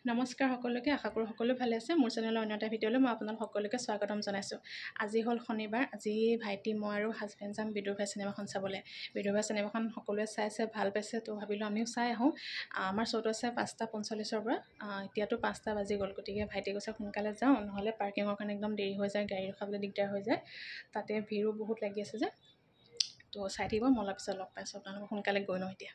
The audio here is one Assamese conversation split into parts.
নমস্কাৰ সকলোকে আশা কৰোঁ সকলো ভালে আছে মোৰ চেনেলৰ অন্য এটা ভিডিঅ'লৈ মই আপোনালোক সকলোকে স্বাগতম জনাইছোঁ আজি হ'ল শনিবাৰ আজি ভাইটি মই আৰু হাজবেণ্ড যাম বিদুৰভাই চিনেমাখন চাবলৈ বিদুৰভাই চিনেমাখন সকলোৱে চাইছে ভাল পাইছে তো ভাবিলোঁ আমিও চাই আহোঁ আমাৰ শ্ব'টো আছে 5:45 পৰা এতিয়াতো 5টা বাজি গ'ল গতিকে ভাইটি কৈছে সোনকালে যাওঁ নহ'লে পাৰ্কিঙৰ কাৰণে একদম দেৰি হৈ যায় গাড়ী ৰখাবলৈ দিগদাৰ হৈ যায় তাতে ভিৰো বহুত লাগি আছে যে তো চাই থাকিব মই অলপ পিছত লগ পাইছোঁ আপোনালোকক সোনকালে গৈ লওঁ এতিয়া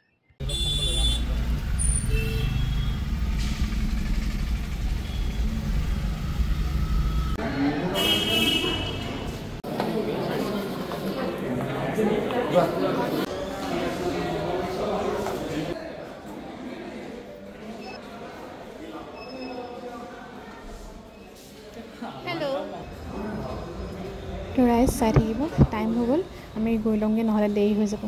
তো ৰাইজ চাই থাকিব টাইম হৈ গ'ল আমি গৈ লওঁগৈ নহ'লে দেৰি হৈ যাব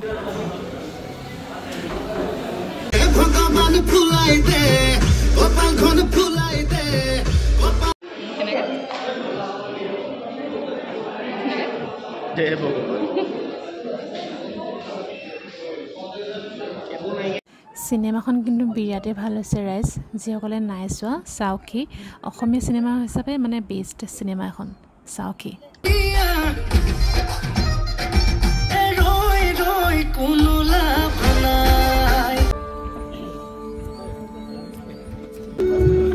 চিনেমাখন কিন্তু বিৰাটেই ভাল হৈছে ৰাইজ যিসকলে নাই চোৱা চাওকি অসমীয়া চিনেমা হিচাপে মানে বেষ্ট চিনেমা এখন চাওকি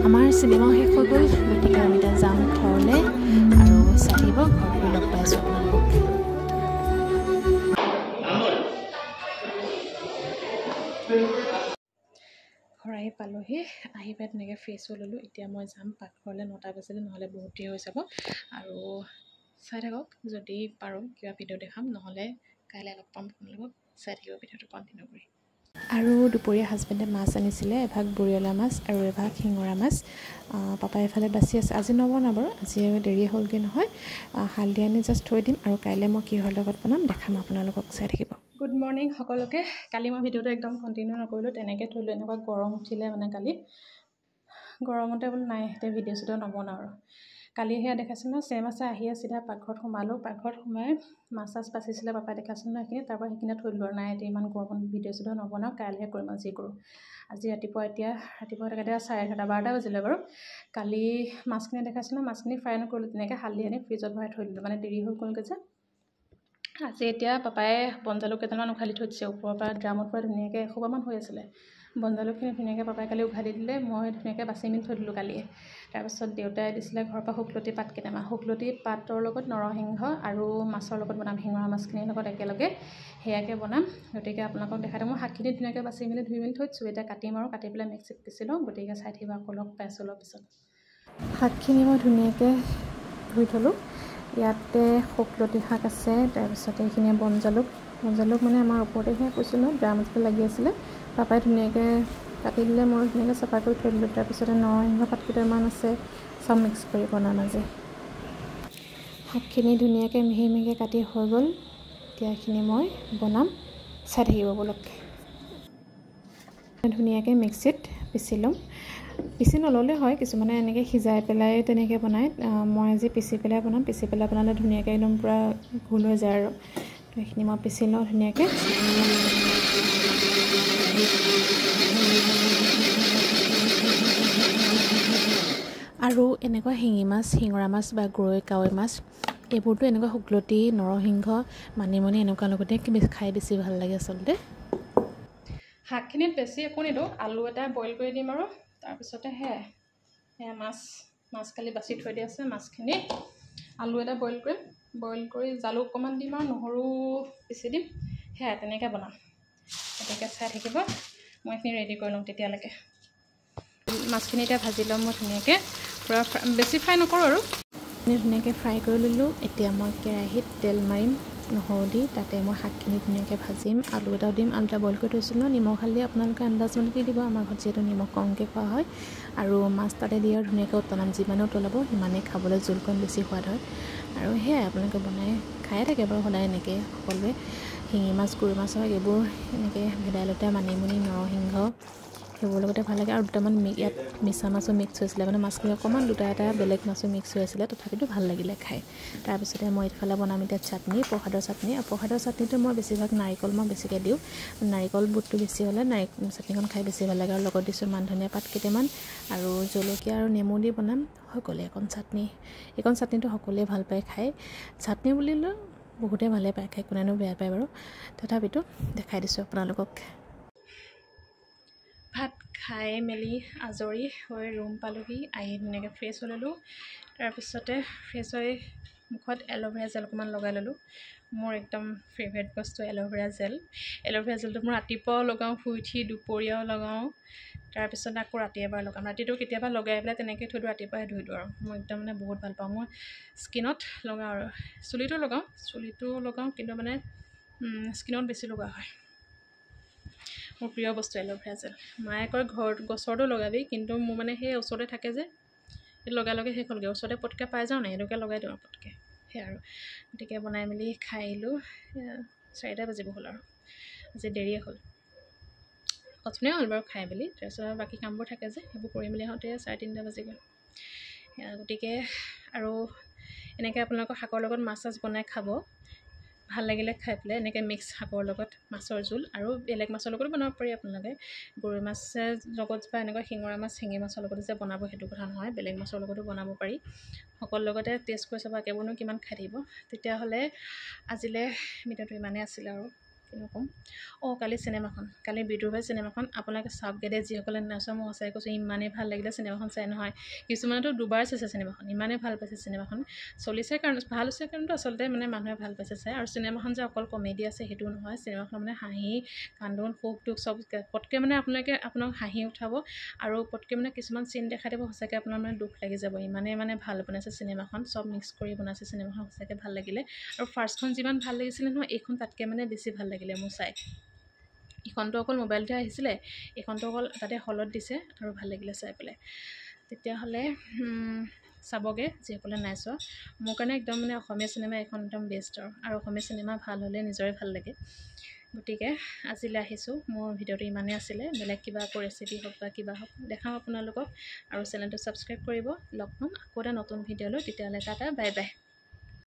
আমাৰ চিনেমা শেষ হৈ গ'ল গতিকে আমি এতিয়া যাম ঘৰলৈ আৰু চাই আহিব ঘৰলৈ লগ পাইছোঁ আপোনালোকক ঘৰ আহি পালোহি আহি পাই তেনেকৈ ফ্ৰেছ হৈ ল'লোঁ এতিয়া মই যাম পাকঘৰলৈ 9টা বাজিলে নহ'লে বহুত দেৰি হৈ যাব আৰু চাই থাকক যদি পাৰোঁ কিবা ভিডিঅ' দেখাম নহ'লে কাইলৈ লগ পাম আপোনালোকক চাই থাকিব ভিডিঅ'টো কণ্টিনিউ কৰি আৰু দুপৰীয়া হাজবেণ্ডে মাছ আনিছিলে এভাগ বৰিয়লা মাছ আৰু এভাগ শিঙৰা মাছ পাপাই এফালে বাচি আছে আজি নবনাওঁ বাৰু আজি দেৰি হ'লগৈ নহয় হালধি আনি জাষ্ট থৈ দিম আৰু কাইলৈ মই কিহৰ লগত বনাম দেখাম আপোনালোকক চাই থাকিব গুড মৰ্ণিং সকলোকে কালি মই ভিডিঅ'টো একদম কণ্টিনিউ নকৰিলোঁ তেনেকৈ থ'লোঁ এনেকুৱা গৰম উঠিলে মানে কালি গৰমতে বোলো নাই এতিয়া ভিডিঅ' চিডিঅ' নবনাওঁ আৰু কালি সেয়া দেখাইছোঁ ন চেম আছে আহিয়ে চিধা পাকঘৰত সোমালোঁ পাকঘৰত সোমাই মাছ চাছ বাচিছিলে পাপাই দেখাইছোঁ ন সেইখিনি তাৰপৰা সেইখিনি থৈ দিলোঁ আৰু নাই এতিয়া ইমান গৰমত ভিডিঅ' চিডিঅ' নবনাওঁ কাইলৈহে কৰিম আৰু যি কৰোঁ আজি ৰাতিপুৱা এতিয়া 11:30 12টা বাজিলে বাৰু কালি মাছখিনি দেখাইছোঁ ন মাছখিনি ফ্ৰাই নকৰিলোঁ তেনেকৈ হালধি আনি ফ্ৰিজত ভৰাই থৈ দিলোঁ মানে দেৰি হৈ গ'লগৈ যে আজি এতিয়া পাপাই বনজালুক কেইটামান উঘালি থৈ দিছে ওপৰৰ পৰা ড্ৰামৰ পৰা ধুনীয়াকৈ এসোপামান হৈ আছিলে বনজালুকখিনি ধুনীয়াকৈ পাপাই কালি উঘালি দিলে মই ধুনীয়াকৈ বাচি মেলি থৈ দিলোঁ কালিয়ে তাৰপিছত দেউতাই দিছিলে ঘৰৰ পৰা শুকলতি পাত কেইটামান শুকলতি পাতৰ লগত নৰসিংহ আৰু মাছৰ লগত বনাম শিঙৰা মাছখিনিৰ লগত একেলগে সেয়াকৈ বনাম গতিকে আপোনালোকক দেখাই দিওঁ মই শাকখিনি ধুনীয়াকৈ বাচি মেলি ধুই মেলি থৈছোঁ এতিয়া কাটিম আৰু কাটি পেলাই মিক্সিত পিচি লওঁ গতিকে চাই থাকিব আকৌ লগ পাইছোঁ অলপ পিছত শাকখিনি মই ধুনীয়াকৈ ধুই থ'লোঁ ইয়াতে শুকলতি শাক আছে তাৰপিছতে এইখিনি বনজালুক মানে আমাৰ ওপৰতে সেয়া কৈছোঁ ন ড্ৰামতে লাগি আছিলে পাপাই ধুনীয়াকৈ কাটি দিলে মই ধুনীয়াকৈ চাফা কৰি থৈ দিলোঁ তাৰপিছতে নৰসিংহ পাত কেইটামান আছে চব মিক্স কৰি বনাম আজি শাকখিনি ধুনীয়াকৈ মিহি মিহিকৈ কাটি হৈ গ'ল এতিয়া এইখিনি মই বনাম চাই থাকিব বলক ধুনীয়াকৈ মিক্সিত পিচি ল'ম পিচি নল'লে হয় কিছুমানে এনেকৈ সিজাই পেলাই তেনেকৈ বনায় মই আজি পিচি পেলাই বনাম পিচি পেলাই বনালে ধুনীয়াকৈ একদম পূৰা ঘোল হৈ যায় আৰু তো এইখিনি মই পিচি লওঁ ধুনীয়াকৈ আৰু এনেকুৱা শিঙি মাছ শিঙৰা মাছ বা গৰৈ কাৱৈ মাছ এইবোৰতো এনেকুৱা শুকলতি নৰসিংহ মানিমুনি এনেকুৱা লগতে খাই বেছি ভাল লাগে আচলতে শাকখিনিত বেছি একো নিদিওঁ আলু এটা বইল কৰি দিম আৰু তাৰপিছতে সেয়া মাছ কালি বাচি থৈ দিয়া আছে মাছখিনি আলু এটা বইল কৰি জালুক অকণমান দিম আৰু নহৰু পিচি দিম সেয়া তেনেকৈ বনাম গতিকে চাই থাকিব মই এইখিনি ৰেডি কৰি লওঁ তেতিয়ালৈকে মাছখিনি এতিয়া ভাজি ল'ম মই ধুনীয়াকৈ পূৰা বেছি ফ্ৰাই নকৰোঁ আৰু ধুনীয়াকৈ ফ্ৰাই কৰি ল'লোঁ এতিয়া মই কেৰাহীত তেল মাৰিম নহৰু দি তাতে মই শাকখিনি ধুনীয়াকৈ ভাজিম আলু এটাও দিম আলু এটা বইল কৰি থৈছোঁ ন নিমখ হালধি আপোনালোকে আন্দাজমতে দি দিব আমাৰ ঘৰত যিহেতু নিমখ কমকৈ খোৱা হয় আৰু মাছ তাতে দি আৰু ধুনীয়াকৈ উতলাম যিমানে উতলাব সিমানেই খাবলৈ জোলকণ বেছি সোৱাদ হয় আৰু সেয়াই আপোনালোকে বনাই খায়ে থাকে বাৰু সদায় এনেকৈ সকলোৱে শিঙি মাছ গৰৈ মাছ হয় এইবোৰ এনেকৈ ভেদাইলতা মানিমুনি নৰসিংহ সেইবোৰৰ লগতে ভাল লাগে। আৰু দুটামান ইয়াত মিছা মাছো মিক্স হৈছিলে, মানে মাছখিনি অকণমান এটা বেলেগ মাছো মিক্স হৈ আছিলে, তথাপিতো ভাল লাগিলে খাই। তাৰপিছতে মই এইফালে বনাম এতিয়া চাটনি, প্ৰসাদৰ চাটনি। আৰু প্ৰসাদৰ চাটনিটো মই বেছিভাগ নাৰিকল মই বেছিকৈ দিওঁ। নাৰিকল বুটটো বেছি হ'লে চাটনিখন খাই বেছি ভাল লাগে। আৰু লগত দিছোঁ মান ধনিয়া পাত কেইটামান আৰু জলকীয়া আৰু নেমু দি বনাম, হৈ গ'লে এইকণ চাটনি। এইকণ চাটনিটো সকলোৱে ভাল পায় খাই। চাটনি বুলিলে বহুতে ভালে পায় খাই, কোনেনো বেয়া পায় বাৰু। তথাপিতো দেখাই দিছোঁ আপোনালোকক। ভাত খাই মেলি আজৰি হৈ ৰুম পালোহি, আহি ধুনীয়াকৈ ফ্ৰেছ হৈ ল'লোঁ। তাৰপিছতে ফ্ৰেছ হৈ মুখত এল'ভেৰা জেল অকণমান লগাই ল'লোঁ। মোৰ একদম ফেভৰেট বস্তু এল'ভেৰা জেল। এল'ভেৰা জেলটো মই ৰাতিপুৱাও লগাওঁ, শুই উঠি দুপৰীয়াও লগাওঁ, তাৰপিছত আকৌ ৰাতি এবাৰ লগাম। ৰাতিটো কেতিয়াবা লগাই পেলাই তেনেকৈ থৈ দিওঁ, ৰাতিপুৱাই ধুই দিওঁ। আৰু মই একদম মানে বহুত ভাল পাওঁ। মই স্কিনত লগাওঁ আৰু চুলিটো লগাওঁ, কিন্তু মানে স্কিনত বেছি লগোৱা হয়। মোৰ প্ৰিয় বস্তু এল'ভেৰা জেল। মায়ে কয় ঘৰত গছৰটো লগাবি, কিন্তু মোৰ মানে সেই ওচৰতে থাকে যে, লগে শেষ হ'লগৈ। ওচৰতে পটকৈ পাই যাওঁ নাই, সেইটোকে লগাই দিওঁ আৰু পটকৈ, সেয়া আৰু। গতিকে বনাই মেলি খাই আহিলোঁ। 4টা বাজিব হ'ল আৰু আজি দেৰিয়ে হ'ল। অথনিয়ে হ'ল বাৰু খাই মেলি। তাৰপিছত আৰু বাকী কামবোৰ থাকে যে, সেইবোৰ কৰি মেলি আহোঁতে 3:30 বাজি গ'ল। গতিকে আৰু এনেকৈ আপোনালোকৰ শাকৰ লগত মাছ চাছ বনাই খাব, ভাল লাগিলে খাই পেলাই। এনেকৈ মিক্স শাকৰ লগত মাছৰ জোল, আৰু বেলেগ মাছৰ লগতো বনাব পাৰি আপোনালোকে। গৰৈ মাছৰ লগত বা এনেকুৱা শিঙৰা মাছ, শিঙি মাছৰ লগতো যে বনাব, সেইটো কথা নহয়, বেলেগ মাছৰ লগতো বনাব পাৰি। সকলো লগতে টেষ্ট কৰি চাব, একেবোৰনো কিমান খাই থাকিব। তেতিয়াহ'লে আজিলৈ ভিডিঅ'টো ইমানেই আছিলে আৰু কিনো ক'ম। কালি কালি বিদুৰভাই চিনেমাখন আপোনালোকে চাওকগৈ দেই, যিসকলে নাচোৱা। মই সঁচাই কৈছোঁ, ইমানেই ভাল লাগিলে চিনেমাখন চাই নহয়। কিছুমানেতো দুবাৰ চাইছে চিনেমাখন, ইমানেই ভাল পাইছে চিনেমাখন। চলিছে কাৰণে ভাল হৈছে কাৰণেতো আচলতে মানে মানুহে ভাল পাইছে চাই। আৰু চিনেমাখন যে অকল কমেডি আছে সেইটোও নহয়, চিনেমাখন মানে হাঁহি কান্দোন সুখ দুখ চব পটকৈ মানে আপোনাক হাঁহি উঠাব, আৰু পটকৈ মানে কিছুমান চিন দেখাই দিব, সঁচাকৈ আপোনাৰ মানে দুখ লাগি যাব। ইমানেই মানে ভাল বনাইছে চিনেমাখন, চব মিক্স কৰি বনাইছে চিনেমাখন, সঁচাকৈ ভাল লাগিলে। আৰু ফাৰ্ষ্টখন যিমান ভাল লাগিছিলে নহয়, এইখন তাতকৈ মানে বেছি ভাল লাগিলে মোৰ চাই। এইখনটো অকল মোবাইলতে আহিছিলে, এইখনটো অকল তাতে হলত দিছে, আৰু ভাল লাগিলে চাই পেলাই। তেতিয়াহ'লে চাবগৈ যিসকলে নাই চোৱা। মোৰ কাৰণে একদম মানে অসমীয়া চিনেমা এইখন একদম বেষ্ট আৰু অসমীয়া চিনেমা ভাল হ'লে নিজৰে ভাল লাগে। গতিকে আজিলৈ আহিছোঁ। মোৰ ভিডিঅ'টো ইমানেই আছিলে। বেলেগ কিবা আকৌ ৰেচিপি হওক বা কিবা হওক দেখাম আপোনালোকক, আৰু চেনেলটো ছাবস্ক্ৰাইব কৰিব। লগ পাম আকৌ এটা নতুন ভিডিঅ' লৈ, তেতিয়াহ'লে টাটা, বাই বাই।